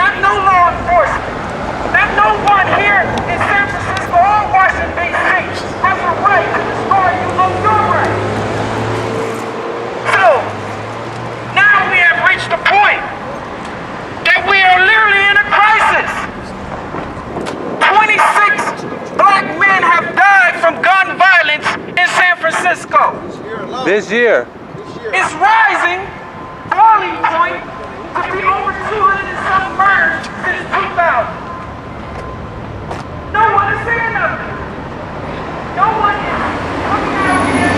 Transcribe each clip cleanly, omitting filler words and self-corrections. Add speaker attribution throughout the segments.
Speaker 1: not no law enforcement, not no one here in San Francisco or Washington, D.C. has a right to destroy you of your right. So, now we have reached the point that we are literally in a crisis. 26 black men have died from gun violence in San Francisco.
Speaker 2: This year.
Speaker 1: It's rising, boiling point, to be over 200 and some murders since 2000. No one is saying nothing. No one is looking out here.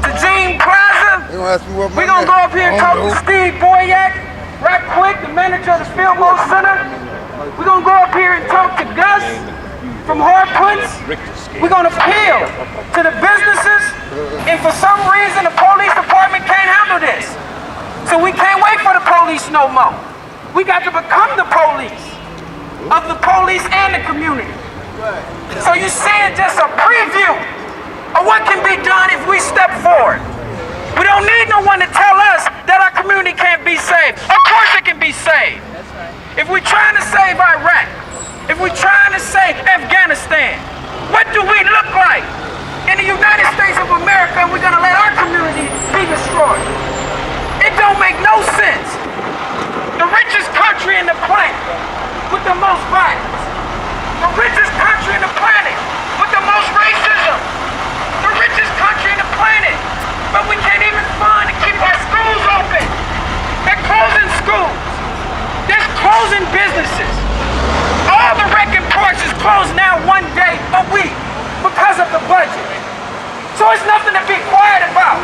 Speaker 1: To Gene Plaza, we're going to go up here and talk to Steve Boyack right quick, the manager of the Fillmore Center. We're going to go up here and talk to Gus from Harpoons. We're going to appeal to the businesses, and for some reason the police department can't handle this. So we can't wait for the police no more. We got to become the police of the police and the community. So you're seeing just a preview of what can be done if we step forward. We don't need no one to tell us that our community can't be saved. Of course it can be saved. If we're trying to save Iraq, if we're trying to save Afghanistan, what do we look like in the United States of America, and we're going to let our community be destroyed? It don't make no sense. The richest country in the planet with the most violence. The richest country in the planet with the most racism. The richest country in the planet, but we can't even fund to keep our schools open. They're closing schools. They're closing businesses. All the wrecking ports is closed now one day a week because of the budget. So it's nothing to be quiet about.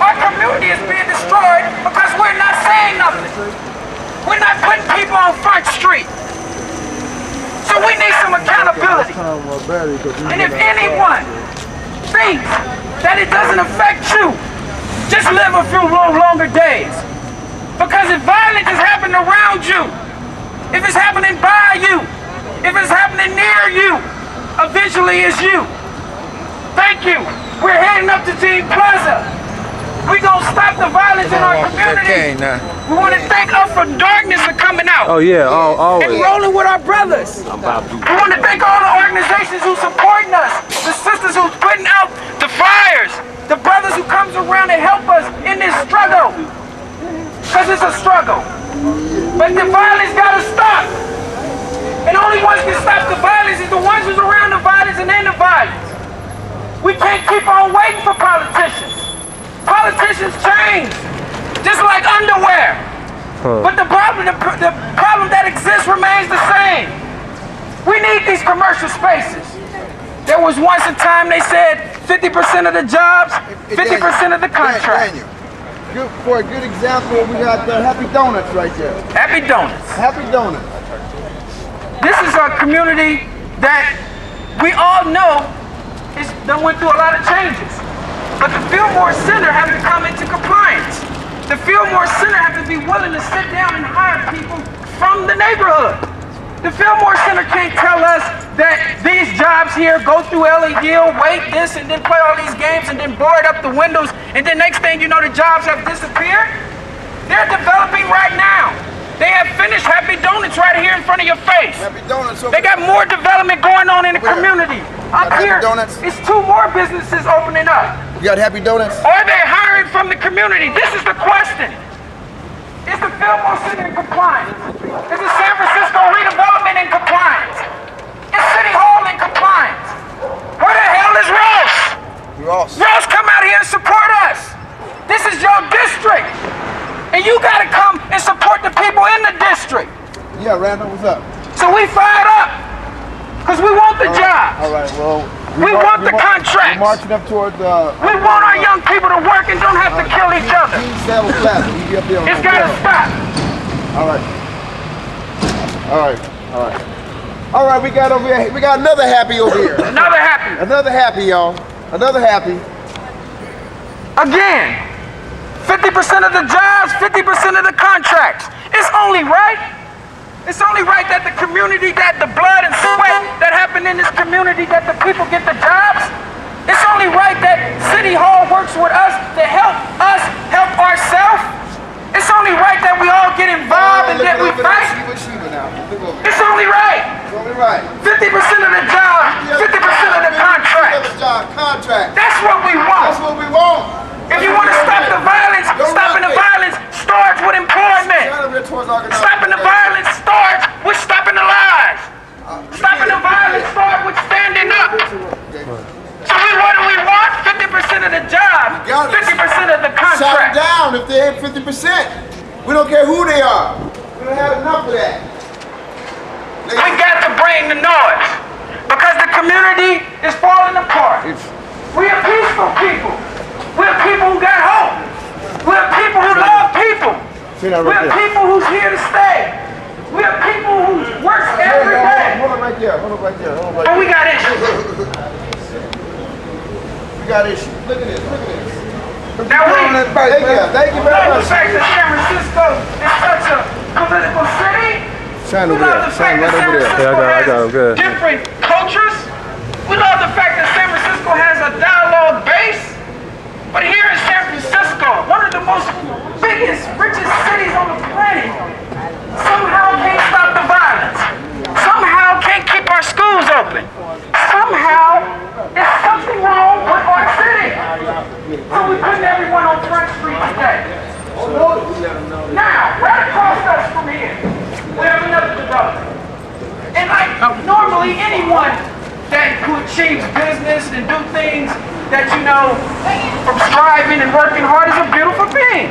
Speaker 1: Our community is being destroyed because we're not saying nothing. We're not putting people on Front Street. So we need some accountability. And if anyone thinks that it doesn't affect you, just live a few longer days. Because if violence is happening around you, if it's happening by you, if it's happening near you, eventually it's you. Thank you. We're heading up to Gene Plaza. We're going to stop the violence in our community. We want to thank us for darkness for coming out.
Speaker 2: Oh yeah, always.
Speaker 1: And rolling with our brothers. We want to thank all the organizations who supporting us, the sisters who's putting out the fires, the brothers who comes around and help us in this struggle. Because it's a struggle. But the violence got to stop. And only ones can stop the violence is the ones who's around the violence and in the violence. We can't keep on waiting for politicians. Politicians change, just like underwear. But the problem that exists remains the same. We need these commercial spaces. There was once a time they said 50% of the jobs, 50% of the contracts.
Speaker 3: For a good example, we got the Happy Donuts right there.
Speaker 1: Happy Donuts.
Speaker 3: Happy Donuts.
Speaker 1: This is a community that we all know that went through a lot of changes. But the Fillmore Center has to come into compliance. The Fillmore Center has to be willing to sit down and hire people from the neighborhood. The Fillmore Center can't tell us that these jobs here go through Ellie Hill, wait this, and then play all these games, and then board up the windows, and then next thing you know, the jobs have disappeared. They're developing right now. They have finished Happy Donuts right here in front of your face.
Speaker 3: Happy Donuts over
Speaker 1: They got more development going on in the community. Up here, it's 2 more businesses opening up.
Speaker 3: You got Happy Donuts?
Speaker 1: Are they hiring from the community? This is the question. Is the Fillmore Center in compliance? Is the San Francisco redevelopment in compliance? Is City Hall in compliance? Where the hell is Ross? Ross, come out here and support us. This is your district. And you gotta come and support the people in the district.
Speaker 3: Yeah, Randall, what's up?
Speaker 1: So we fired up. Because we want the jobs.
Speaker 3: All right, well,
Speaker 1: we want the contracts.
Speaker 3: We're marching up toward the...
Speaker 1: We want our young people to work and don't have to kill each other. It's got to stop.
Speaker 3: All right. All right. All right. All right, we got over here. We got another happy over here.
Speaker 1: Another happy.
Speaker 3: Another happy, y'all. Another happy.
Speaker 1: Again, 50% of the jobs, 50% of the contracts. It's only right. It's only right that the community, that the blood and sweat that happened in this community, that the people get the jobs. It's only right that City Hall works with us to help help ourselves. that we fight. It's only right.
Speaker 3: It's only right.
Speaker 1: 50% of the job, 50% of the contract. That's what we want.
Speaker 3: That's what we want.
Speaker 1: If you want to stop the violence, stopping the violence starts with employment. Stopping the violence starts with stopping the lies. Stopping the violence starts with standing up. So what do we want? 50% of the job, 50% of the contract.
Speaker 3: Shut down if they hit 50%. We don't care who they are. We don't have enough of that.
Speaker 1: We got to bring the noise because the community is falling apart. We are peaceful people. We're people who got hope. We're people who love people. We're people who's here to stay. We're people who work every day.
Speaker 3: Hold on right there.
Speaker 1: But we got issues.
Speaker 3: We got issues. Look at this.
Speaker 1: Now
Speaker 3: Thank you very
Speaker 1: the
Speaker 3: much.
Speaker 1: fact that San Francisco is such a political city.
Speaker 3: Shine
Speaker 1: We
Speaker 3: over
Speaker 1: love
Speaker 3: there.
Speaker 1: the fact
Speaker 3: Shine
Speaker 1: that
Speaker 3: right
Speaker 1: San
Speaker 3: over there.
Speaker 1: Francisco
Speaker 2: I got him good.
Speaker 1: has different cultures. We love the fact that San Francisco has a dialogue base. But here in San Francisco, one of the most biggest, richest cities on the planet, somehow can't stop the violence. Somehow can't keep our schools open. Somehow there's something wrong with our city. So we're putting everyone on Front Street today. Now, right across us from here, we have another development. And like normally anyone who achieves business and do things that from striving and working hard is a beautiful thing.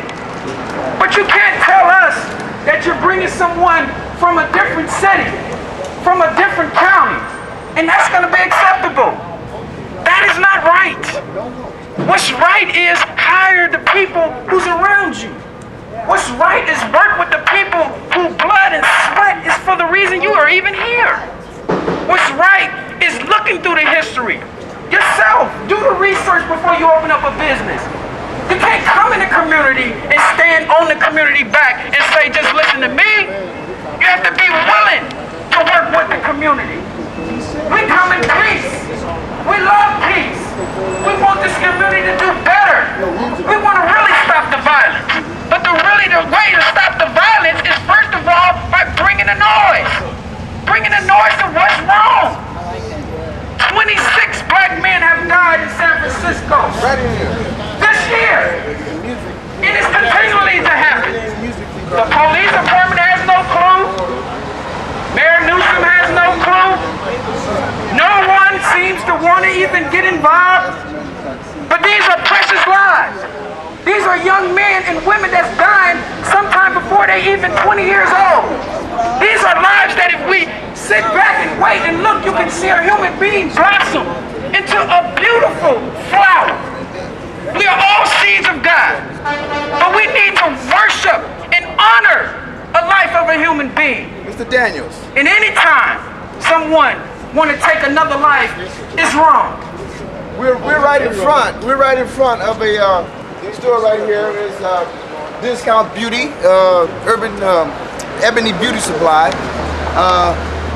Speaker 1: But you can't tell us that you're bringing someone from a different city, from a different county, and that's going to be acceptable. That is not right. What's right is hire the people who's around you. What's right is work with the people whose blood and sweat is for the reason you are even here. What's right is looking through the history. Yourself, do the research before you open up a business. You can't come in the community and stand on the community back and say, just listen to me. You have to be willing to work with the community. We come in peace. We love peace. We want this community to do better. We want to really stop the violence. But the way to stop the violence is first of all by bringing the noise. Bringing the noise to what's wrong. 26 black men have died in San Francisco this year. It is continually to happen. The police department has no clue. Mayor Newsom has no clue. No one seems to want to even get involved. But these are precious lives. These are young men and women that's dying sometime before they're even 20 years old. These are lives that if we sit back and wait and look, you can see a human being blossom into a beautiful flower. We are all seeds of God, but we need to worship and honor a life of a human being.
Speaker 3: Mr. Daniels.
Speaker 1: And any time someone want to take another life, it's wrong.
Speaker 3: We're right in front. We're right in front of a store right here. It's Discount Beauty, Urban Ebony Beauty Supply.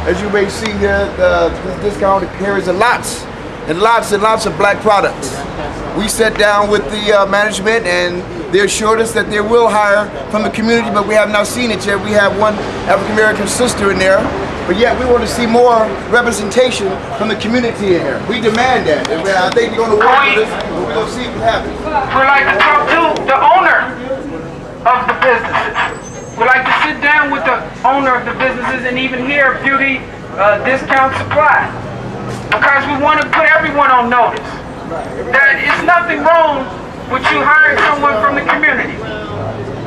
Speaker 3: As you may see here, this discount carries lots and lots of black products. We sat down with the management and they assured us that they will hire from the community, but we have not seen it yet. We have one African-American sister in there, but yet we want to see more representation from the community in here. We demand that, and I think they're going to work with us, but we're going to see what happens.
Speaker 1: We'd like to talk to the owner of the businesses. We'd like to sit down with the owner of the businesses and even hear Beauty Discount Supply, because we want to put everyone on notice that it's nothing wrong with you hiring someone from the community.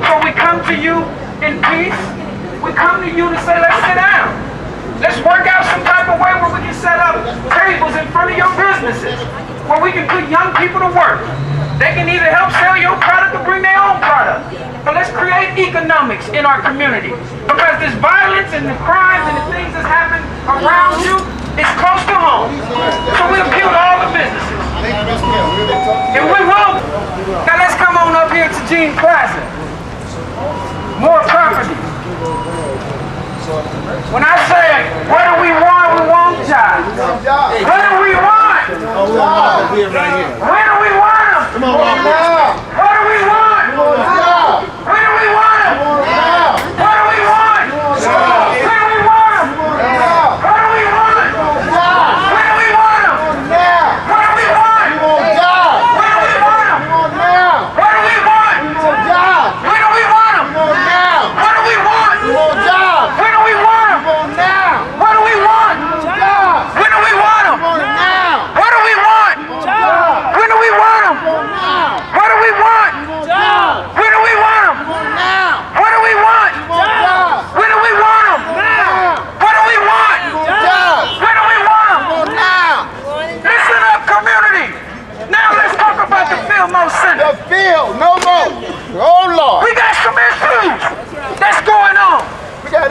Speaker 1: So we come to you in peace. We come to you to say, let's sit down. Let's work out some type of way where we can set up tables in front of your businesses, where we can put young people to work. They can either help sell your product or bring their own product. But let's create economics in our community, because this violence and the crimes and the things that's happening around you is close to home. So we appeal to all the businesses. And we will. Now let's come on up here to Gene Plaza. More property. When I say, what do we want jobs. What do we want? When do we want them?
Speaker 3: Come on now.
Speaker 1: What do we want?
Speaker 3: Come on now.
Speaker 1: When do we want them?
Speaker 3: Come on now.
Speaker 1: What do we want?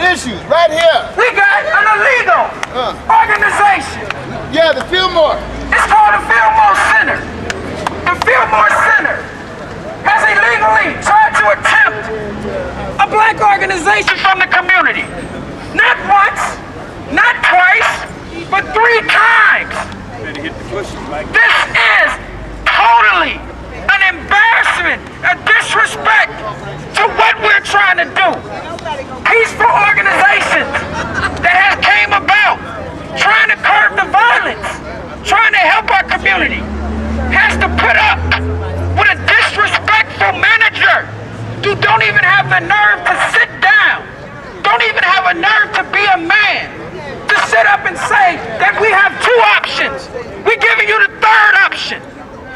Speaker 3: issues right here.
Speaker 1: We got an illegal organization.
Speaker 3: Yeah, the Fillmore.
Speaker 1: It's called the Fillmore Center. The Fillmore Center has illegally tried to attempt a black organization from the community. Not once, not twice, but 3 times. This is totally an embarrassment, a disrespect to what we're trying to do. Peaceful organizations that has came about trying to curb the violence, trying to help our community, has to put up with a disrespectful manager who don't even have the nerve to sit down, don't even have a nerve to be a man, to sit up and say that we have 2 options. We're giving you the 3rd option.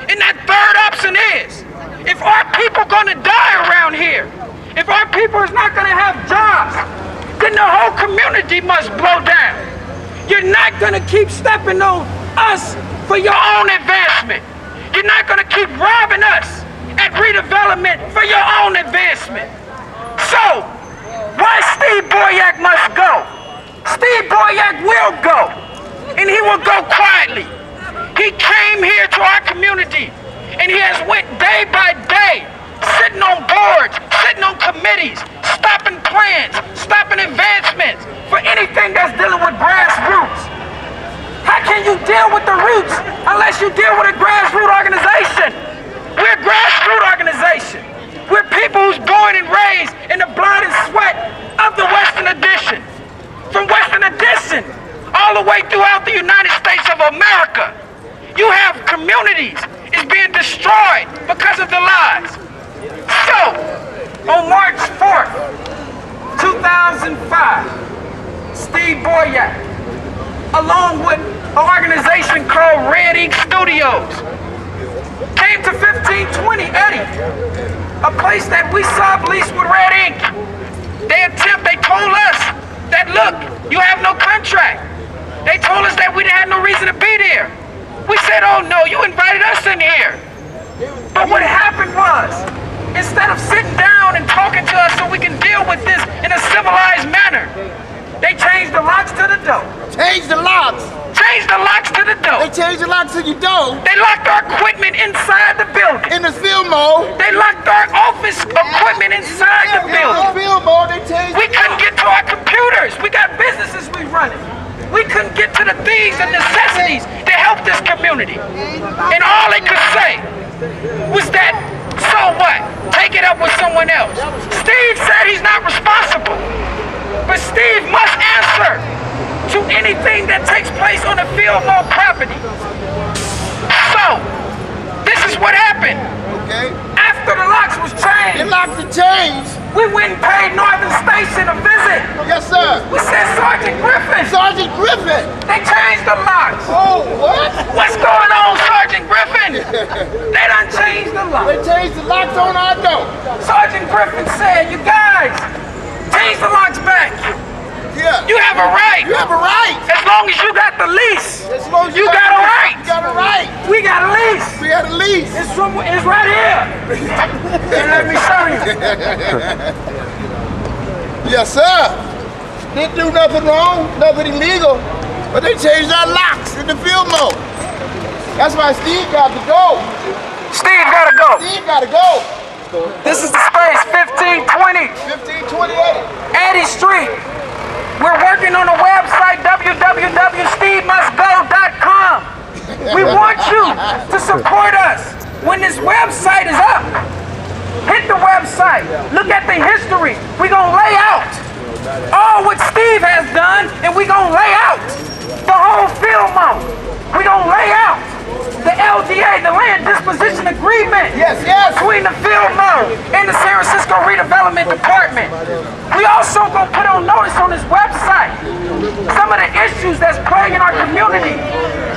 Speaker 1: And that 3rd option is, if our people gonna die around here, if our people is not gonna have jobs, then the whole community must blow down. You're not gonna keep stepping on us for your own advancement. You're not gonna keep robbing us at redevelopment for your own advancement. So, why Steve Boyack must go? Steve Boyack will go, and he will go quietly. He came here to our community, and he has went day by day, sitting on boards, sitting on committees, stopping plans, stopping advancements for anything that's dealing with grassroots. How can you deal with the roots unless you deal with a grassroots organization? We're a grassroots organization. We're people who's born and raised in the blood and sweat of the Western Addition. From Western Addition all the way throughout the United States of America. You have communities is being destroyed because of the lies. So, on March 4th, 2005, Steve Boyack, along with an organization called Red Ink Studios, came to 1520 Eddie, a place that we subleased with Red Ink. They told us that, look, you have no contract. They told us that we had no reason to be there. We said, oh no, you invited us in here. But what happened was, instead of sitting down and talking to us so we can deal with this in a civilized manner, they changed the locks to the door.
Speaker 3: Change the locks.
Speaker 1: Changed the locks to the door.
Speaker 3: They changed the locks to your door.
Speaker 1: They locked our equipment inside the building.
Speaker 3: In the Fillmore.
Speaker 1: They locked our office equipment inside the building.
Speaker 3: Fillmore, they changed.
Speaker 1: We couldn't get to our computers. We got businesses we running. We couldn't get to the things and necessities to help this community. And all they could say was that, so what? Take it up with someone else. Steve said he's not responsible. But Steve must answer to anything that takes place on the Fillmore property. So, this is what happened.
Speaker 3: Okay.
Speaker 1: After the locks was changed,
Speaker 3: The locks are changed.
Speaker 1: we went and paid Northern Station a visit.
Speaker 3: Yes, sir.
Speaker 1: We said, Sergeant Griffin,
Speaker 3: Sergeant Griffin.
Speaker 1: they changed the locks.
Speaker 3: Oh, what?
Speaker 1: What's going on, Sergeant Griffin? They done changed the
Speaker 3: They
Speaker 1: locks.
Speaker 3: changed the locks on our door.
Speaker 1: Sergeant Griffin said, you guys, change the locks back.
Speaker 3: Yeah.
Speaker 1: You have a right.
Speaker 3: You have a right.
Speaker 1: As long as you got the lease,
Speaker 3: As long as
Speaker 1: you got a right.
Speaker 3: You got a right.
Speaker 1: We got a lease.
Speaker 3: We got a lease.
Speaker 1: It's right here. And let me show you.
Speaker 3: Yes, sir. Didn't do nothing wrong, nothing illegal, but they changed our locks in the Fillmore. That's why Steve got to go.
Speaker 1: Steve gotta go.
Speaker 3: Steve got to go.
Speaker 1: This is the space 1520
Speaker 3: 1528.
Speaker 1: Eddie Street. We're working on a website, www.stevemustgo.com. We want you to support us. When this website is up, hit the website. Look at the history. We're going to lay out all what Steve has done, and we're going to lay out the whole Fillmore. We're going to lay out the LDA, the Land Disposition Agreement,
Speaker 3: Yes, yes.
Speaker 1: between the Fillmore and the San Francisco Redevelopment Department. We also gonna put on notice on this website some of the issues that's plaguing our community.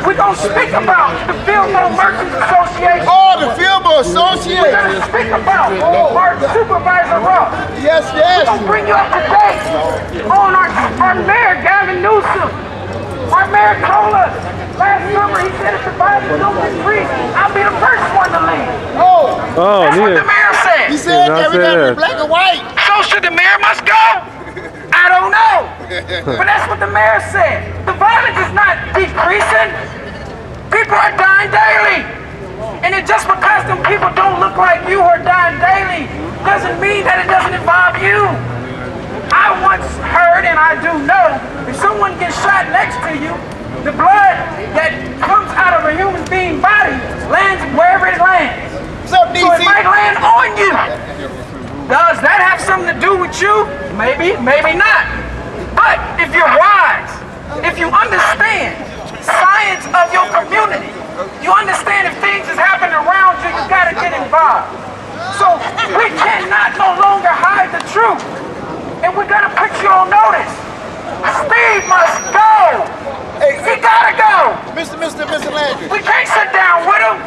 Speaker 1: We're gonna speak about the Fillmore Merchants Association.
Speaker 3: Oh, the Fillmore
Speaker 1: We're
Speaker 3: Association.
Speaker 1: gonna speak about our Supervisor Ross.
Speaker 3: Yes,
Speaker 1: We're
Speaker 3: yes.
Speaker 1: gonna bring you up to date on our Mayor Gavin Newsom. Our mayor told us last summer, he said if the Biden don't increase, I'll be the first one to leave.
Speaker 3: Oh,
Speaker 2: Oh,
Speaker 1: That's what the
Speaker 2: yeah.
Speaker 1: mayor said.
Speaker 3: he said
Speaker 2: Not
Speaker 3: that we got to
Speaker 2: fair.
Speaker 3: be black and white.
Speaker 1: So should the mayor must go? I I don't know. But that's what the mayor said. The violence is not decreasing. People are dying daily. And it just because them people don't look like you or dying daily doesn't mean that it doesn't involve you. I once heard, and I do know, if someone gets shot next to you, the blood that comes out of a human being body lands wherever it lands.
Speaker 3: What's up, DC?
Speaker 1: So it might land on you. Does that have something to do with you? Maybe, maybe not. But if you're wise, if you understand science of your community, you understand if things is happening around you, you gotta get involved. So we cannot no longer hide the truth. And we're gonna put you on notice. Steve must go. He gotta go.
Speaker 3: Mr. Landry.
Speaker 1: We can't sit down with him.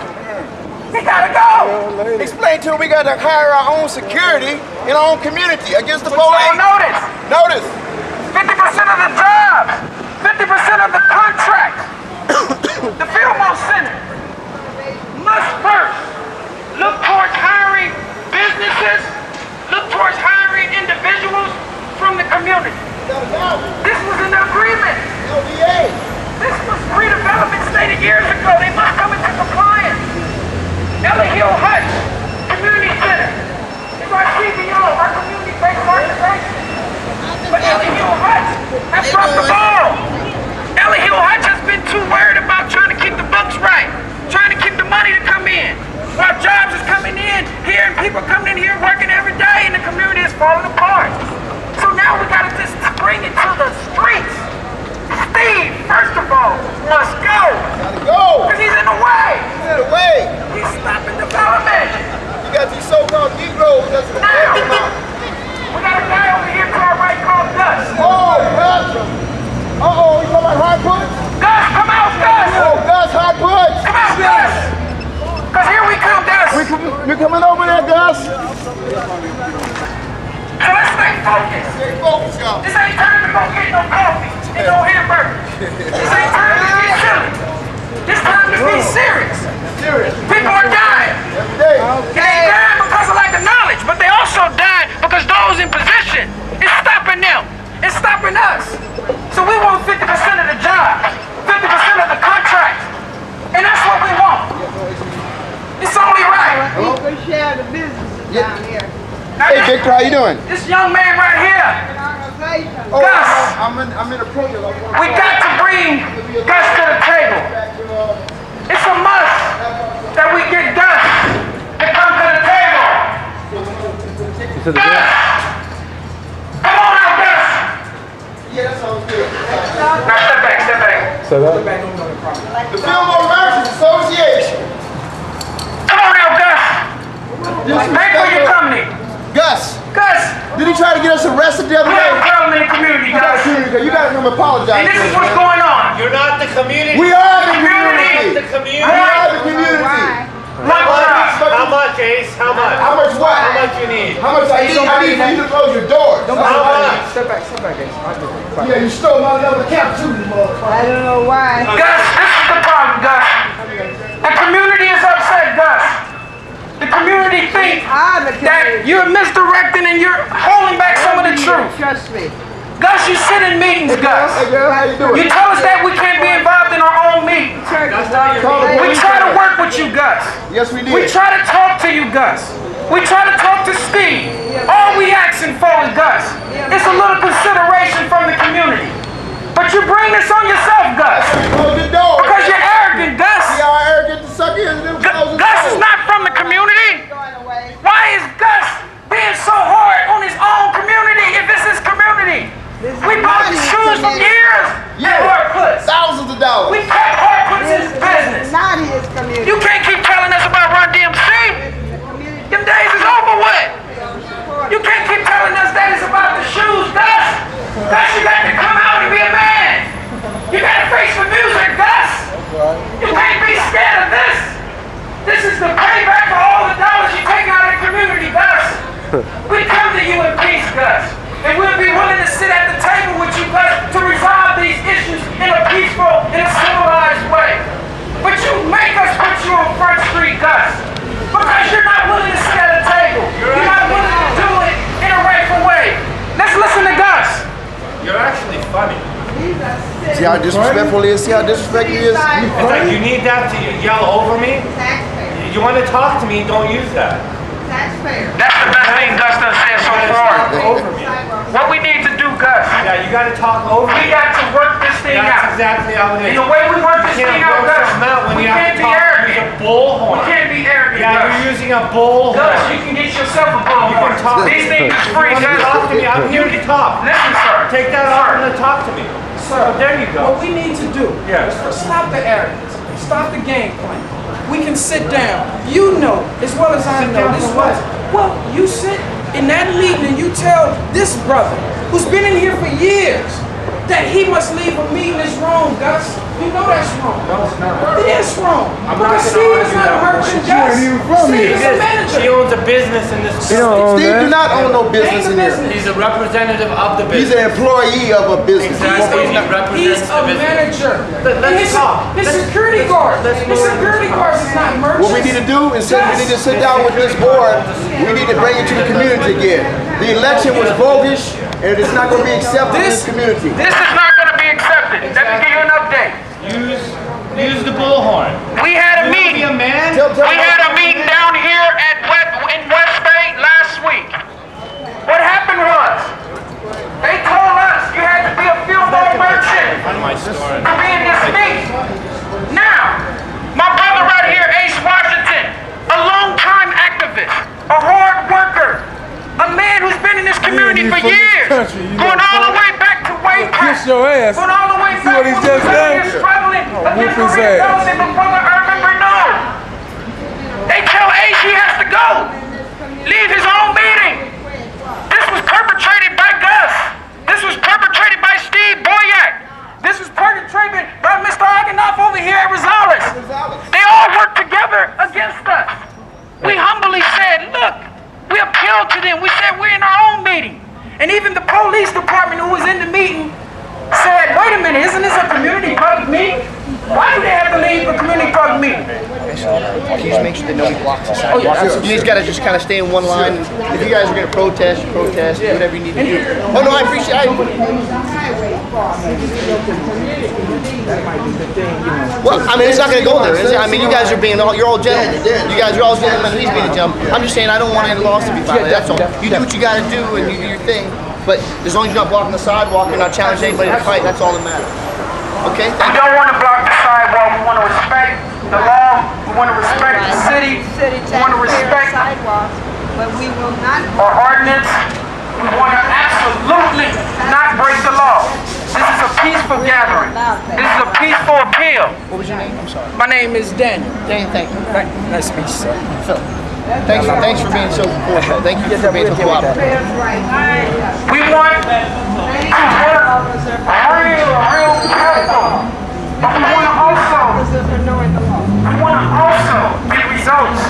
Speaker 1: He gotta go.
Speaker 3: Explain to him we gotta hire our own security in our own community against the
Speaker 1: Put you
Speaker 3: police.
Speaker 1: on notice.
Speaker 3: Notice.
Speaker 1: 50% of the jobs, 50% of the contracts, the Fillmore Center must first look towards hiring businesses, look towards hiring individuals from the community. This was an agreement. This was redevelopment stated years ago. They must come into compliance. Ellie Hill Hutch Community Center is our CBO, our community-based organization. But Ellie Hill Hutch has dropped the ball. Ellie Hill Hutch has been too worried about trying to keep the books right, trying to keep the money to come in. While jobs is coming in here and people coming in here working every day and the community is falling apart. So now we gotta just bring it to the streets. Steve, first of all, must go.
Speaker 3: Gotta go.
Speaker 1: Because he's in the way.
Speaker 3: He's in the way.
Speaker 1: He's stopping development.
Speaker 3: You got these so-called Negroes that's the
Speaker 1: Now, we got a guy over here to our right called Gus.
Speaker 3: Oh, Gus. Uh-oh, you talking about hard punch?
Speaker 1: Gus, come out, Gus.
Speaker 3: Oh, Gus, hard punch.
Speaker 1: Come out, Gus. Because here we come, Gus.
Speaker 3: We coming over there, Gus.
Speaker 1: So let's stay focused.
Speaker 3: Stay focused, y'all.
Speaker 1: This ain't time to go get no coffee and no hamburgers. This ain't time to get silly. This time to be serious.
Speaker 3: Serious.
Speaker 1: People are dying.
Speaker 3: Every day.
Speaker 1: They dying because of lack of knowledge, but they also dying because those in position is stopping them. It's stopping us. So we want 50% of the job, 50% of the contract, and that's what we want. It's only right.
Speaker 4: People share the businesses down here.
Speaker 1: Now,
Speaker 3: Hey, Victor, how you doing?
Speaker 1: this young man right here,
Speaker 4: Organization.
Speaker 3: Oh,
Speaker 1: Gus.
Speaker 3: I'm in a program.
Speaker 1: we got to bring Gus to the table. It's a must that we get Gus to come to the table. Gus! Come on out, Gus!
Speaker 3: Yeah, that sounds good.
Speaker 1: Now step back, step back.
Speaker 2: Set up.
Speaker 3: The Fillmore Merchants Association.
Speaker 1: Come on out, Gus! Thank you for your company.
Speaker 3: Gus,
Speaker 1: Gus,
Speaker 3: did he try to get us arrested the other
Speaker 1: we have a
Speaker 3: day?
Speaker 1: problem in the community, Gus.
Speaker 3: You gotta come apologize.
Speaker 1: And this
Speaker 3: to
Speaker 1: is
Speaker 3: us,
Speaker 1: what's
Speaker 3: man.
Speaker 1: going on.
Speaker 5: You're not the community.
Speaker 3: We are the
Speaker 1: Community.
Speaker 3: community.
Speaker 5: The community.
Speaker 3: We are the community.
Speaker 1: What's up?
Speaker 5: How much, Ace? How much?
Speaker 3: How much what?
Speaker 5: How much you need?
Speaker 3: How much I need for you to close your doors?
Speaker 5: How much?
Speaker 6: Step back, guys.
Speaker 3: Yeah, you stole my another cap too, you motherfucker.
Speaker 4: I don't know why.
Speaker 1: Gus, this is the problem, Gus. The community is upset, Gus. The community thinks that you're misdirecting and you're holding back some of the truth.
Speaker 4: Trust me.
Speaker 1: Gus, you sit in meetings, Gus.
Speaker 3: Hey girl, how you doing?
Speaker 1: You tell us that we can't be involved in our own meetings. We try to work with you, Gus.
Speaker 3: Yes, we did.
Speaker 1: We try to talk to you, Gus. We try to talk to Steve. All we asking for is Gus. It's a little consideration from the community. But you bring this on yourself, Gus.
Speaker 3: Close your door.
Speaker 1: Because you're arrogant, Gus.
Speaker 3: Y'all arrogant to suck in.
Speaker 1: Gus is not from the community. Why is Gus being so hard on his own community if it's his community? We bought the shoes from years at Hardputs.
Speaker 3: Thousands of dollars.
Speaker 1: We kept Hardputs in his business.
Speaker 4: Not his community.
Speaker 1: You can't keep telling us about Run DMC. Them days is over with. You can't keep telling us that it's about the shoes, Gus. Gus, you got to come out and be a man. You got to face the music, Gus. You can't be scared of this. This is the payback for all the dollars you take out of the community, Gus. We come to you in peace, Gus. And we'll be willing to sit at the table with you, Gus, to resolve these issues in a peaceful, in a civilized way. But you make us put you on Front Street, Gus. Because you're not willing to sit at a table. You're not willing to do it in a rightful way. Let's listen to Gus.
Speaker 3: how disrespectful he is. See how disrespectful he is.
Speaker 5: It's like you need that to yell over me.
Speaker 4: Taxpayer.
Speaker 5: You want to talk to me, don't use that.
Speaker 4: Taxpayer.
Speaker 1: That's the best thing Gus done said so far.
Speaker 5: Over me.
Speaker 1: What we need to do, Gus,
Speaker 5: Yeah, you got to talk over
Speaker 1: we
Speaker 5: me.
Speaker 1: got to work this thing
Speaker 5: That's
Speaker 1: out.
Speaker 5: exactly how it is.
Speaker 1: And the way we work this
Speaker 5: You
Speaker 1: thing
Speaker 5: can't
Speaker 1: out,
Speaker 5: work
Speaker 1: Gus,
Speaker 5: something out when
Speaker 1: we
Speaker 5: you have
Speaker 1: can't
Speaker 5: to
Speaker 1: be
Speaker 5: talk. Use a
Speaker 1: arrogant.
Speaker 5: bullhorn.
Speaker 1: We can't be arrogant,
Speaker 5: Yeah,
Speaker 1: Gus.
Speaker 5: you're using a bullhorn.
Speaker 1: Gus, you can get yourself a bullhorn.
Speaker 5: You can talk.
Speaker 1: These things is free,
Speaker 5: You want to
Speaker 1: Gus.
Speaker 5: talk to me? I'm here to talk.
Speaker 1: Listen, sir.
Speaker 5: Take that off and then talk to me.
Speaker 6: Sir,
Speaker 5: There you go.
Speaker 6: what we need to do
Speaker 5: Yeah.
Speaker 6: is stop the arrogance, stop the game plan. We can sit down. You know as well as I know.
Speaker 5: down
Speaker 6: This
Speaker 5: for
Speaker 6: was
Speaker 5: what?
Speaker 6: well. You sit in that meeting and you tell this brother who's been in here for years that he must leave a meeting is wrong, Gus. You know that's wrong.
Speaker 5: No, it's not.
Speaker 6: It is wrong.
Speaker 5: I'm not
Speaker 6: Because
Speaker 5: gonna
Speaker 6: Steve is
Speaker 5: argue
Speaker 6: not a
Speaker 5: that
Speaker 6: merchant,
Speaker 5: point.
Speaker 6: Gus.
Speaker 3: She ain't even from
Speaker 6: Steve
Speaker 3: here.
Speaker 6: is a manager.
Speaker 5: She owns a business in this
Speaker 2: He don't own
Speaker 3: Steve do
Speaker 2: that.
Speaker 3: not own no business in here.
Speaker 5: He's a representative of the
Speaker 3: He's
Speaker 5: business.
Speaker 3: an employee of a business.
Speaker 5: Exactly. He
Speaker 6: He's
Speaker 5: represents
Speaker 6: a
Speaker 5: the business.
Speaker 6: manager.
Speaker 5: Let's talk.
Speaker 6: His security guard. His security guards is not merchants.
Speaker 3: What we need to do is we need to sit down with this board. We need to bring it to the community again. The election was bogus, and it's not going to be accepted in this community.
Speaker 1: This is not going to be accepted. Let me give you an update.
Speaker 5: Use the bullhorn.
Speaker 1: We had a
Speaker 5: You wanna be a
Speaker 1: meeting.
Speaker 5: man?
Speaker 1: We had a meeting down here in West Bay last week. What happened was, they told us you had to be a Fillmore merchant
Speaker 5: My story.
Speaker 1: to be in this meeting. Now, my brother right here, Ace Washington, a longtime activist, a hard worker, a man who's been in this community for years, going all the way back to Wayne
Speaker 2: Kiss your ass.
Speaker 1: going all the way
Speaker 2: See
Speaker 1: back
Speaker 2: what he
Speaker 1: when
Speaker 2: just
Speaker 1: we were
Speaker 2: done?
Speaker 1: here struggling against
Speaker 2: whoop his
Speaker 1: the
Speaker 2: ass.
Speaker 1: rebellion before the urban renewal. They tell Ace he has to go. Leave his own meeting. This was perpetrated by Gus. This was perpetrated by Steve Boyack. This was perpetrated by Mr. Ogenoff over here at Rosales. They all worked together against us. We humbly said, look, we appealed to them. We said we're in our own meeting. And even the police department who was in the meeting said, wait a minute, isn't this a community public meeting? Why do they have to leave a community public meeting?
Speaker 7: Can you just make sure that nobody blocks the sidewalk? You just gotta just kind of stay in one line. If you guys are gonna protest, you protest, do whatever you need to do. Oh no, I appreciate it. Well, I mean, it's not gonna go there, is it? I mean, you guys are being all, you're all gentlemen. You guys are all gentlemen, he's being a gentleman. I'm just saying, I don't want any laws to be violated, that's all. You do what you gotta do and you do your thing, but as long as you're not blocking the sidewalk, you're not challenging anybody to fight, that's all that matters. Okay?
Speaker 1: We don't want to block the sidewalk. We want to respect the law. We want to respect the city.
Speaker 4: City
Speaker 1: We want to
Speaker 4: taxpayer
Speaker 1: respect
Speaker 4: sidewalks, but we will not.
Speaker 1: our ordinance. We want to absolutely not break the law. This is a peaceful gathering. This is a peaceful appeal.
Speaker 7: What was your name? I'm sorry.
Speaker 6: My name is Daniel.
Speaker 7: Dane, thank you.
Speaker 6: Nice to meet you, sir.
Speaker 7: Phil. Thanks for being so cooperative. Thank you for being so cooperative.
Speaker 1: We want to work real careful. But we want to also get results.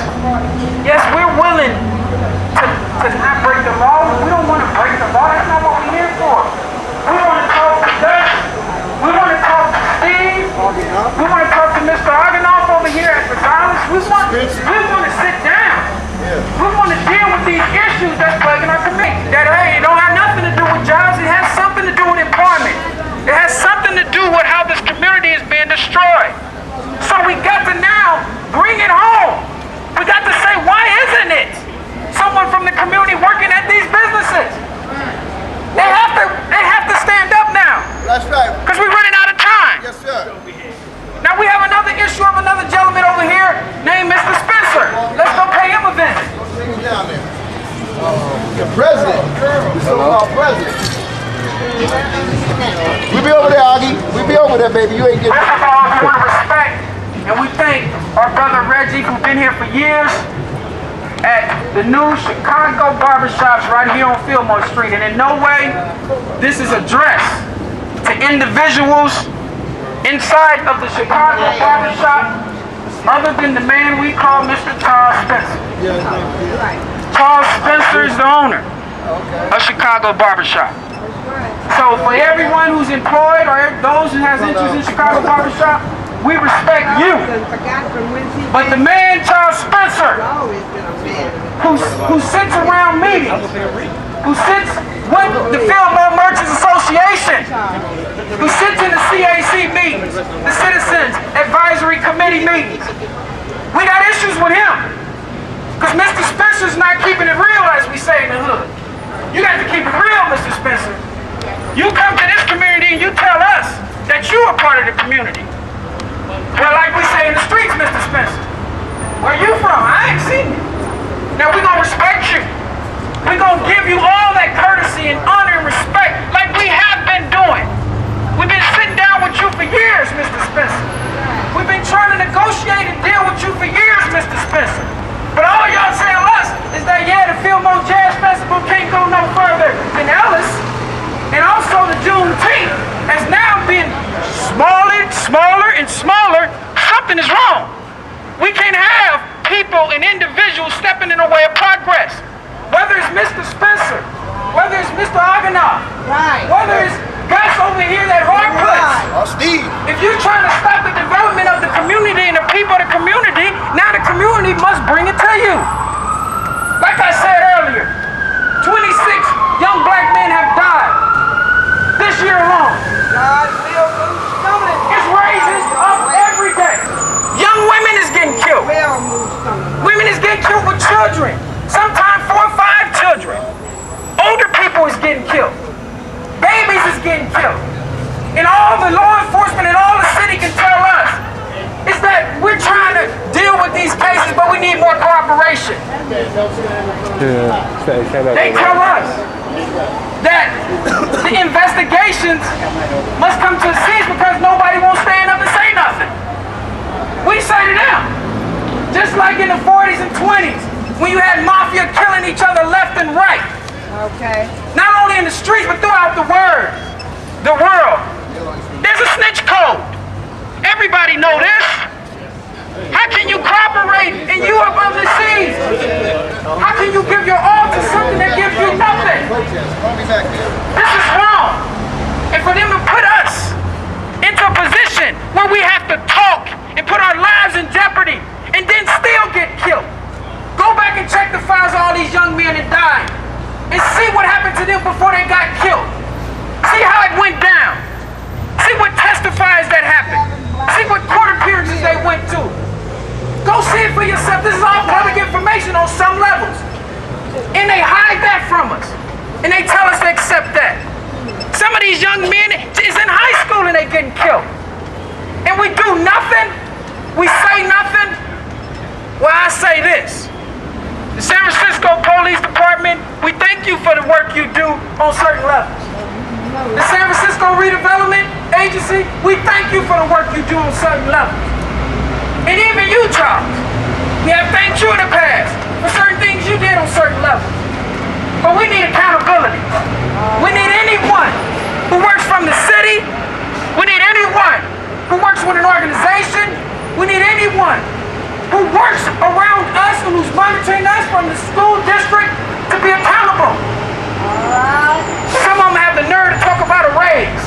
Speaker 1: Yes, we're willing to not break the law. We don't want to break the law. That's not what we're here for. We want to talk to Gus. We want to talk to Steve. We want to talk to Mr. Ogenoff over here at Rosales. We want to sit down. We want to deal with these issues that's plaguing our community. That hey, it don't have nothing to do with jobs. It has something to do with employment. It has something to do with how this community is being destroyed. So we got to now bring it home. We got to say, why isn't it someone from the community working at these businesses? They have to stand up now.
Speaker 3: That's right.
Speaker 1: Because we're running out of time.
Speaker 3: Yes, sir.
Speaker 1: Now we have another issue of another gentleman over here named Mr. Spencer. Let's go pay him a visit.
Speaker 3: Bring him down there. The president. The so-called president. We be over there, Augie. We be over there, baby. You ain't getting.
Speaker 1: First of all, we want to respect and we thank our brother Reggie, who's been here for years at the new Chicago barbershops right here on Fillmore Street. And in no way this is addressed to individuals inside of the Chicago barbershop other than the man we call Mr. Charles Spencer. Charles Spencer is the owner of Chicago barbershop. So for everyone who's employed or those who has interest in Chicago barbershop, we respect you. But the man Charles Spencer, who sits around meetings, who sits with the Fillmore Merchants Association, who sits in the CAC the Citizens Advisory Committee meetings. We got issues with him. Because Mr. Spencer's not keeping it real, as we say in the hood. You got to keep it real, Mr. Spencer. You come to this community and you tell us that you are part of the community. Well, like we say in the streets, Mr. Spencer, where you from? I ain't seen you. Now we're gonna respect you. We're gonna give you all that courtesy and honor and respect like we have been doing. We've been sitting down with you for years, Mr. Spencer. We've been trying to negotiate and deal with you for years, Mr. Spencer. But all y'all tell us is that, yeah, the Fillmore Jazz Festival can't go no further than Ellis. And also the Juneteenth has now been smaller and smaller. Something is wrong. We can't have people and individuals stepping in the way of progress. Whether it's Mr. Spencer, whether it's Mr. Argonaut, whether it's Gus over here that hard puts.
Speaker 3: Steve.
Speaker 1: If you're trying to stop the development of the community and the people of the community, now the community must bring it to you. Like I said earlier, 26 young black men have died this year alone. It's raising up every day. Young women is getting killed. Women is getting killed with children. Sometimes 4 or 5 children. Older people is getting killed. Babies is getting killed. And all the law enforcement and all the city can tell us is that we're trying to deal with these cases, but we need more cooperation. They tell us that the investigations must come to a cease because nobody won't stand up and say nothing. We say to them, just like in the 40s and 20s, when you had mafia killing each other left and right.
Speaker 4: Okay.
Speaker 1: Not only in the streets, but throughout the world. There's a snitch code. Everybody know this. How can you cooperate and you above the seas? How can you give your all to something that gives you nothing? This is wrong. And for them to put us into a position where we have to talk and put our lives in jeopardy and then still get killed. Go back and check the files of all these young men that died and see what happened to them before they got killed. See how it went down. See what testifies that happened. See what court appearances they went to. Go see it for yourself. This is all public information on some levels. And they hide that from us. And they tell us to accept that. Some of these young men is in high school and they getting killed. And we do nothing. We say nothing. Well, I say this. The San Francisco Police Department, we thank you for the work you do on certain levels. The San Francisco Redevelopment Agency, we thank you for the work you do on certain levels. And even you, Charles, we have thanked you in the past for certain things you did on certain levels. But we need accountability. We need anyone who works from the city. We need anyone who works with an organization. We need anyone who works around us and who's monitoring us from the school district to be accountable. Some of them have the nerve to talk about a raise.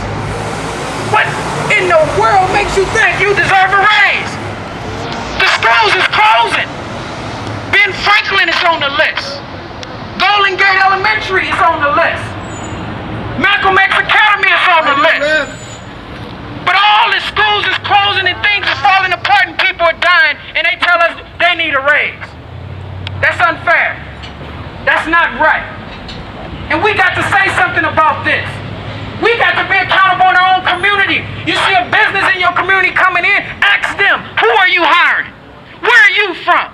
Speaker 1: What in the world makes you think you deserve a raise? The schools is closing. Ben Franklin is on the list. Golden Gate Elementary is on the list. Malcolm X Academy is on the list. But all the schools is closing and things are falling apart and people are dying and they tell us they need a raise. That's unfair. That's not right. And we got to say something about this. We got to be accountable in our own community. You see a business in your community coming in, ask them, who are you hiring? Where are you from?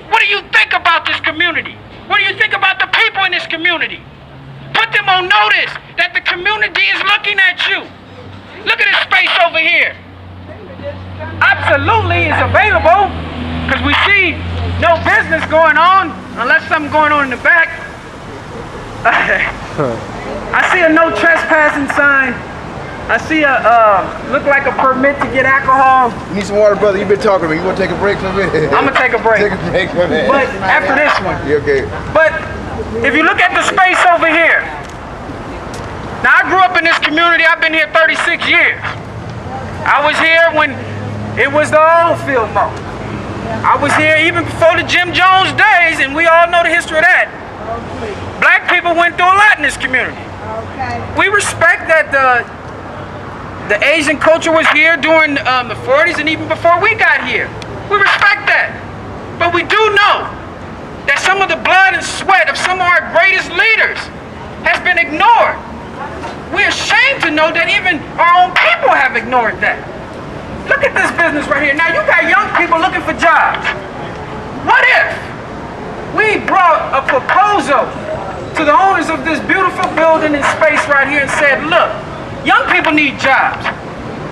Speaker 1: What do you think about this community? What do you think about the people in this community? Put them on notice that the community is looking at you. Look at this space over here. Absolutely is available because we see no business going on unless something going on in the back. I see a no trespassing sign. I see a look like a permit to get alcohol.
Speaker 3: You need some water, brother. You've been talking to me. You want to take a break from it?
Speaker 1: I'm gonna take a break.
Speaker 3: Take a break from it.
Speaker 1: But after this one.
Speaker 3: You okay?
Speaker 1: But if you look at the space over here, now I grew up in this community. I've been here 36 years. I was here when it was the old Fillmore. I was here even before the Jim Jones days, and we all know the history of that. Black people went through a lot in this community. We respect that The Asian culture was here during the 40s and even before we got here. We respect that. But we do know that some of the blood and sweat of some of our greatest leaders has been ignored. We're ashamed to know that even our own people have ignored that. Look at this business right here. Now you got young people looking for jobs. What if we brought a proposal to the owners of this beautiful building and space right here and said, look, young people need jobs.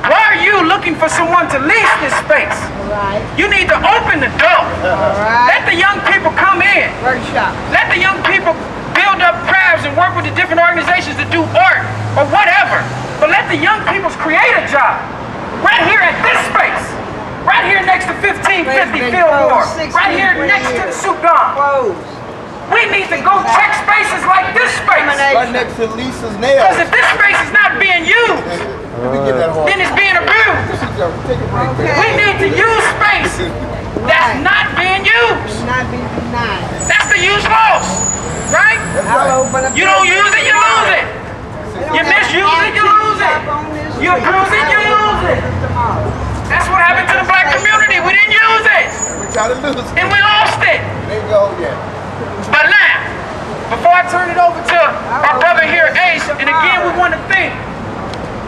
Speaker 1: Why are you looking for someone to lease this space?
Speaker 4: Right.
Speaker 1: You need to open the door.
Speaker 4: Right.
Speaker 1: Let the young people come in.
Speaker 4: Workshop.
Speaker 1: Let the young people build up crafts and work with the different organizations to do art or whatever. But let the young people create a job. Right here at this space. Right here next to 1550 Fillmore. Right here next to the Sudan.
Speaker 4: Closed.
Speaker 1: We need to go check spaces like this space.
Speaker 3: Right next to Lisa's nails.
Speaker 1: Because if this space is not being used,
Speaker 3: Let me get that horse.
Speaker 1: then it's being abused.
Speaker 3: Take a break there.
Speaker 1: We need to use space that's not being used.
Speaker 4: Not be denied.
Speaker 1: That's the use loss, right?
Speaker 4: I'll open up.
Speaker 1: You don't use it, you lose it. You misuse it, you lose it. You abuse it, you lose it. That's what happened to the black community. We didn't use it,
Speaker 3: We try to lose it.
Speaker 1: and we lost it.
Speaker 3: There you go, yeah.
Speaker 1: But now, before I turn it over to our brother here, Ace, and again, we want to think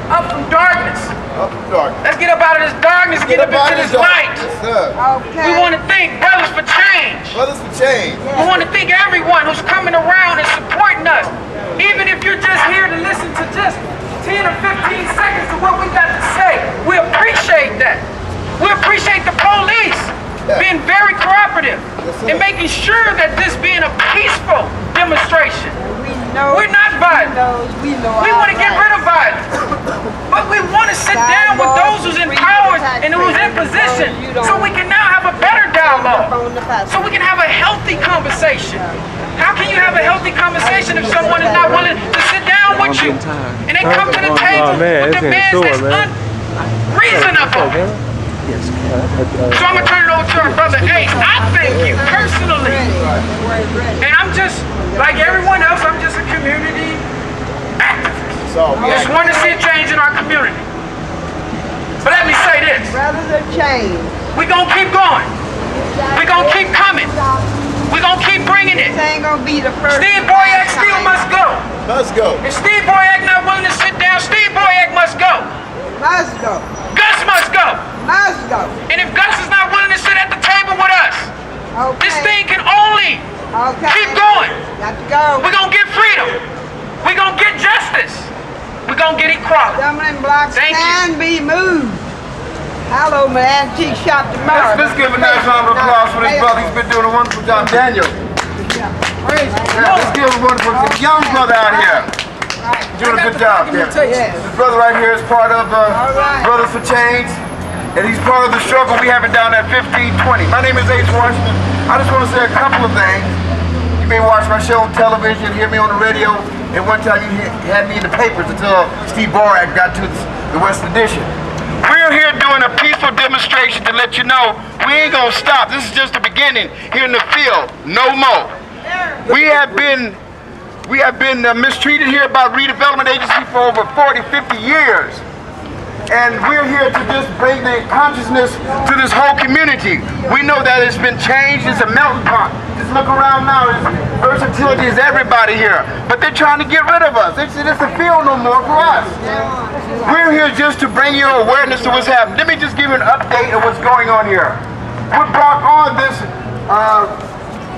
Speaker 1: up from darkness.
Speaker 3: Up dark.
Speaker 1: Let's get up out of this darkness and get up into this light.
Speaker 3: Yes, sir.
Speaker 1: We want to think brothers for change.
Speaker 3: Brothers for change.
Speaker 1: We want to thank everyone who's coming around and supporting us. Even if you're just here to listen to just 10 or 15 seconds of what we got to say, we appreciate that. We appreciate the police being very cooperative and making sure that this being a peaceful demonstration. We're not violent. We want to get rid of violence. But we want to sit down with those who's in power and who's in position so we can now have a better dialogue. So we can have a healthy conversation. How can you have a healthy conversation if someone is not willing to sit down with you? And they come to the table with demands that's unreasonable. So I'm going to turn it over to our brother Ace. I thank you personally. And I'm just, like everyone else, I'm just a community activist. Just want to see a change in our community. But let me say this.
Speaker 4: Rather than change.
Speaker 1: We're going to keep going. We're going to keep coming. We're going to keep bringing it.
Speaker 4: This ain't going to be the first.
Speaker 1: Steve Boyack still must go.
Speaker 3: Let's go.
Speaker 1: If Steve Boyack not willing to sit down, Steve Boyack must go.
Speaker 4: Must go.
Speaker 1: Gus must go.
Speaker 4: Must go.
Speaker 1: And if Gus is not willing to sit at the table with us, this thing can only keep going.
Speaker 4: Got to go.
Speaker 1: We're going to get freedom. We're going to get justice. We're going to get equality.
Speaker 4: Stumbling blocks
Speaker 1: Thank you.
Speaker 4: can be moved. Hello, my antique shop tomorrow.
Speaker 3: Let's give a nice round of applause for this brother. He's been doing a wonderful job. Daniel. Let's give a wonderful young brother out here. Doing a good job. Yeah. This brother right here is part of Brothers for Change. And he's part of the struggle we have it down at 1520. My name is Ace Washington. I just want to say a couple of things. You may watch my show on television, hear me on the radio, and one time you had me in the papers until Steve Boyack got to the West Edition. We're here doing a peaceful demonstration to let you know we ain't gonna stop. This is just the beginning here in the field. No more. We have been mistreated here by redevelopment agency for over 40, 50 years. And we're here to just bring the consciousness to this whole community. We know that it's been changed. It's a melting pot. Just look around now. Versatility is everybody here. But they're trying to get rid of us. It's a field no more for us. We're here just to bring you awareness to what's happening. Let me just give you an update of what's going on here. What brought on this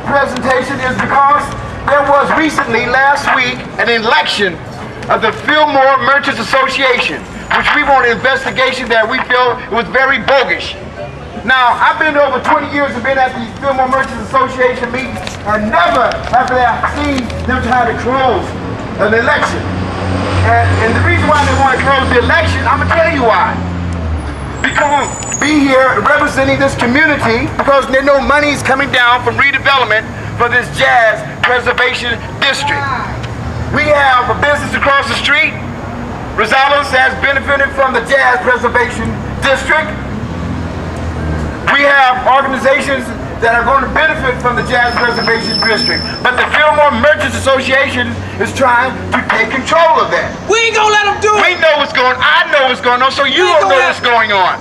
Speaker 3: presentation is because there was recently, last week, an election of the Fillmore Merchants Association, which we want an investigation that we feel it was very bogus. Now, I've been over 20 years and been at the Fillmore Merchants Association meetings, and never after that I've seen them try to close an election. And the reason why they want to close the election, I'm going to tell you why. Because be here representing this community, because they know money is coming down from redevelopment for this jazz preservation district. We have a business across the street. Rosales has benefited from the Jazz Preservation District. We have organizations that are going to benefit from the Jazz Reservation District. But the Fillmore Merchants Association is trying to take control of that.
Speaker 6: We ain't gonna let them do
Speaker 3: We
Speaker 6: it.
Speaker 3: know what's going on. I know what's going on, so you
Speaker 6: We ain't
Speaker 3: don't know
Speaker 6: gonna
Speaker 3: what's going on.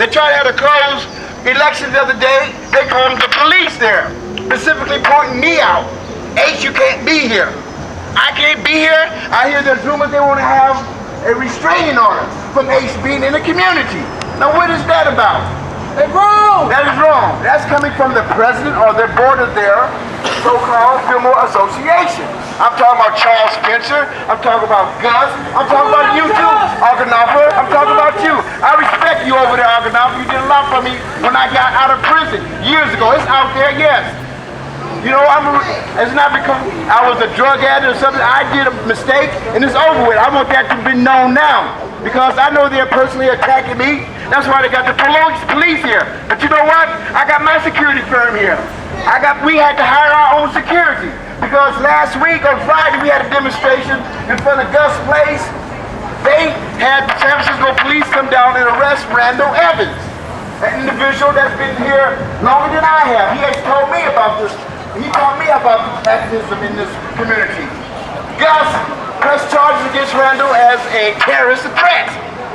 Speaker 3: They tried to have a closed election the other day. They called the police there, specifically pointing me out. H, you can't be here. I can't be here. I hear there's rumors they want to have a restraining order from H being in the community. Now what is that about?
Speaker 6: They wrong.
Speaker 3: That is wrong. That's coming from the president or the board of their so-called Fillmore Association. I'm talking about Charles Spencer. I'm talking about Gus. I'm talking about you too, Argonaufer. I'm talking about you. I respect you over there, Argonaufer. You did a lot for me when I got out of prison years ago. It's out there, yes. You know, it's not because I was a drug addict or something. I did a mistake and it's over with. I want that to be known now because I know they're personally attacking me. That's why they got the police here. But you know what? I got my security firm here. We had to hire our own security because last week on Friday we had a demonstration in front of Gus' place. They had the San Francisco police come down and arrest Randall Evans, an individual that's been here longer than I have. He has told me about this. He told me about the activism in this community. Gus pressed charges against Randall as a terrorist threat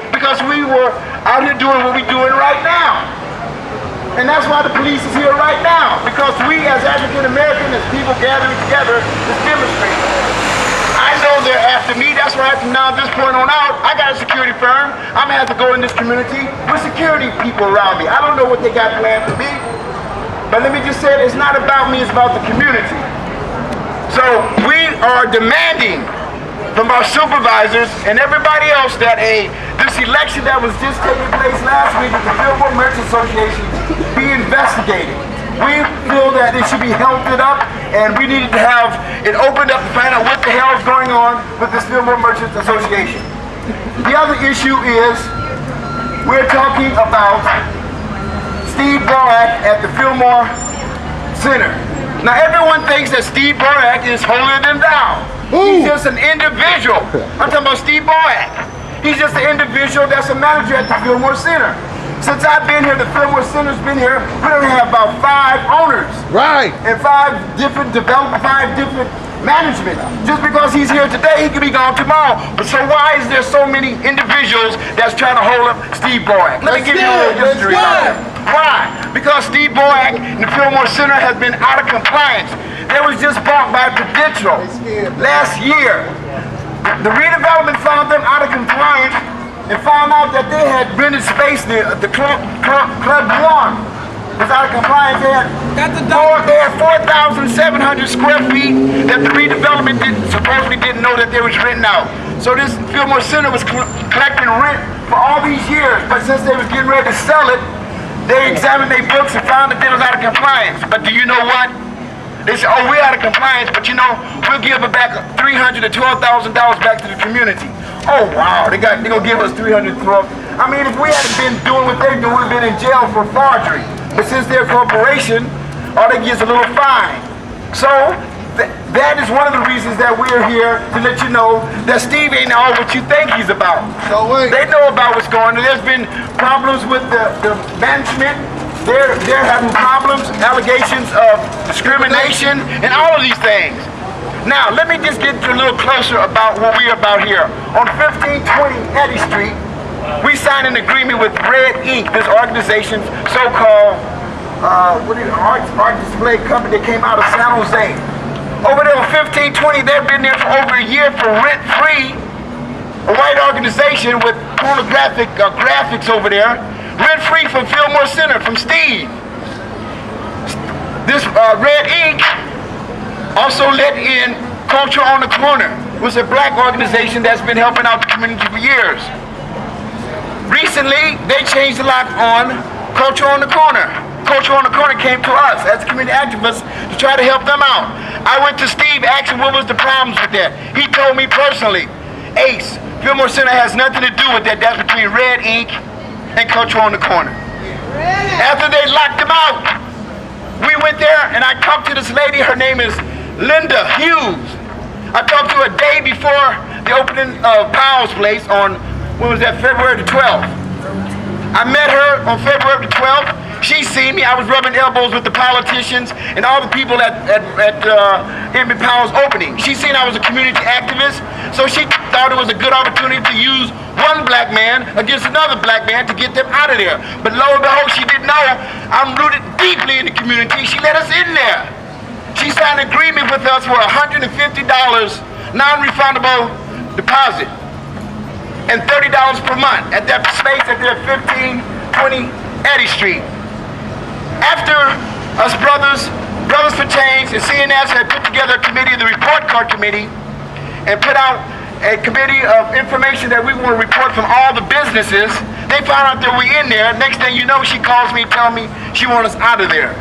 Speaker 3: because we were out here doing what we're doing right now. And that's why the police is here right now, because we as African Americans, as people gathering together, is demonstrating. I know they're after me. That's why from now at this point on out, I got a security firm. I'm gonna have to go in this community with security people around me. I don't know what they got planned for me. But let me just say, it's not about me, it's about the community. So we are demanding from our supervisors and everybody else that this election that was just taking place last week at the Fillmore Merchants Association be investigated. We feel that it should be held up and we needed to have it opened up to find out what the hell is going on with this Fillmore Merchants Association. The other issue is we're talking about Steve Borak at the Fillmore Center. Now everyone thinks that Steve Borak is holier than thou. He's just an individual. I'm talking about Steve Borak. He's just an individual that's a manager at the Fillmore Center. Since I've been here, the Fillmore Center's been here, we only have about 5 owners.
Speaker 8: Right.
Speaker 3: And 5 different development, 5 different management. Just because he's here today, he could be gone tomorrow. But so why is there so many individuals that's trying to hold up Steve Borak? Let me give you a little history about it. Why? Because Steve Borak and the Fillmore Center has been out of compliance. They was just bought by Prudential last year. The redevelopment found them out of compliance and found out that they had rented space there at the Club 1. Was out of compliance. They had 4,700 square feet that the redevelopment supposedly didn't know that they was renting out. So this Fillmore Center was collecting rent for all these years, but since they was getting ready to sell it, they examined their books and found that they was out of compliance. But do you know what? They said, oh, we're out of compliance, but you know, we'll give it back $300,000 to $12,000 back to the community. Oh wow, they're gonna give us $312,000. I mean, if we hadn't been doing what they do, we'd been in jail for forgery. But since they're a corporation, all they get is a little fine. So that is one of the reasons that we're here to let you know that Steve ain't all what you think he's about.
Speaker 8: So wait.
Speaker 3: They know about what's going on. There's been problems with the management. They're having problems, allegations of discrimination, and all of these things. Now, let me just get a little closer about what we're about here. On 1520 Eddy Street, we signed an agreement with Red Ink, this organization, so-called art display company that came out of San Jose. Over there on 1520, they've been there for over a year for rent-free. A white organization with pornographic graphics over there, rent-free from Fillmore Center, from Steve. This Red Ink also let in Culture on the Corner, which is a black organization that's been helping out the community for years. Recently, they changed the lock on Culture on the Corner. Culture on the Corner came to us as community activists to try to help them out. I went to Steve, asked him what was the problems with that. He told me personally, Ace, Fillmore Center has nothing to do with that. That's between Red Ink and Culture on the Corner. After they locked them out, we went there and I talked to this lady. Her name is Linda Hughes. I talked to her a day before the opening of Powell's place on, when was that, February the 12th. I met her on February the 12th She seen me. I was rubbing elbows with the politicians and all the people at Emmett Powell's opening. She seen I was a community activist, so she thought it was a good opportunity to use one black man against another black man to get them out of there. But lo and behold, she didn't know I'm rooted deeply in the community. She let us in there. She signed an agreement with us for $150 non-refundable deposit and $30 per month at that space at their 1520 Eddy Street. After us Brothers for Change and CNS had put together a committee, the report card committee, and put out a committee of information that we want to report from all the businesses, they found out that we in there. Next thing you know, she calls me telling me she wants us out of there.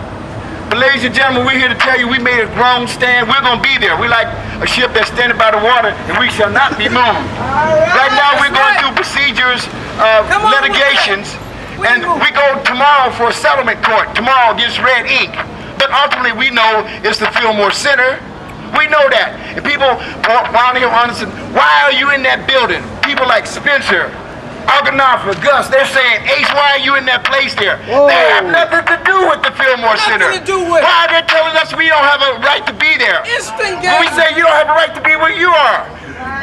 Speaker 3: But ladies and gentlemen, we're here to tell you we made a grown stand. We're going to be there. We're like a ship that's standing by the water, and we shall not be moved. Right now, we're going through procedures of litigations, and we go tomorrow for a settlement court, tomorrow against Red Ink. But ultimately, we know it's the Fillmore Center. We know that. And people around here on us, why are you in that building? People like Spencer, Argonafa, Gus, they're saying, Ace, why are you in that place there? Whoa. They have nothing to do with the Fillmore Center.
Speaker 6: Nothing to do with
Speaker 3: why are they telling us we don't have a right to be there? When we say you don't have a right to be where you are.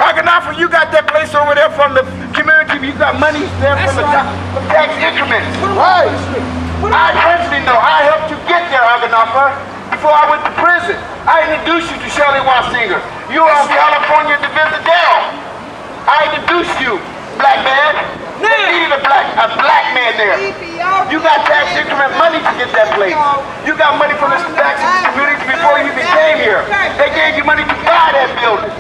Speaker 3: Argonafa, you got that place over there from the community, you got money there from from tax increments. Right. I personally know, I helped you get there, Argonafa, before I went to prison. I introduced you to Shirley Wasinger. You were on California to visit Dell. I introduced you. Black man. They needed a black man there. You got tax increment money to get that place. You got money from the tax community before you even came here. They gave you money to buy that building.